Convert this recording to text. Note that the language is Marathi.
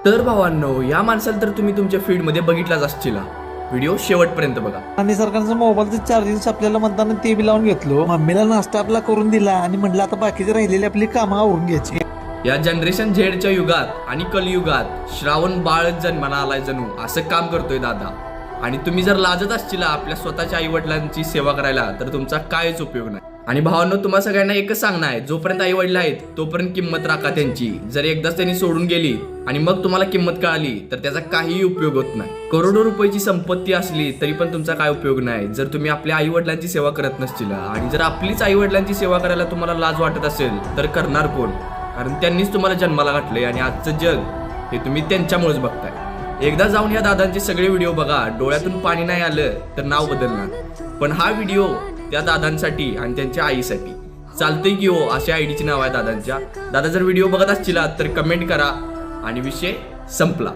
तर भावांनो, या माणसाला तर तुम्ही तुमच्या फीडमध्ये बघितलाच असतील. व्हिडिओ शेवटपर्यंत बघा. आणि सरकारचं मोबाईलचं चार्जिंग आपल्याला म्हणताना ते बी लावून घेतलो. मम्मीला नाश्ता आपला करून दिला आणि म्हटलं आता बाकीचे राहिलेली आपली कामं आवरून घ्यायची. या जनरेशन झेडच्या युगात आणि कलियुगात श्रावण बाळच जन्माला आलाय जणू असं काम करतोय दादा. आणि तुम्ही जर लाजत असतील आपल्या स्वतःच्या आई वडिलांची सेवा करायला तर तुमचा काहीच उपयोग नाही. आणि भावांनो, तुम्हा सगळ्यांना एकच सांगणं आहे, जोपर्यंत आई वडील आहेत तोपर्यंत किंमत राखा त्यांची. जर एकदाच त्यांनी सोडून गेली आणि मग तुम्हाला किंमत कळाली तर त्याचा काहीही उपयोग होत नाही. करोडो रुपयाची संपत्ती असली तरी पण तुमचा काय उपयोग नाही जर तुम्ही आपल्या आई वडिलांची सेवा करत नसतील. आणि जर आपलीच आई वडिलांची सेवा करायला तुम्हाला लाज वाटत असेल तर करणार कोण? कारण त्यांनीच तुम्हाला जन्माला घातले आणि आजचं जग हे तुम्ही त्यांच्यामुळेच बघताय. एकदा जाऊन या दादांचे सगळे व्हिडिओ बघा. डोळ्यातून पाणी नाही आलं तर नाव बदलणार. पण हा व्हिडिओ त्या दादांसाठी आणि त्यांच्या आईसाठी चालतंय की हो. अशा आयडीची नाव आहे दादांच्या. दादा जर व्हिडिओ बघत असतील तर कमेंट करा आणि विषय संपला.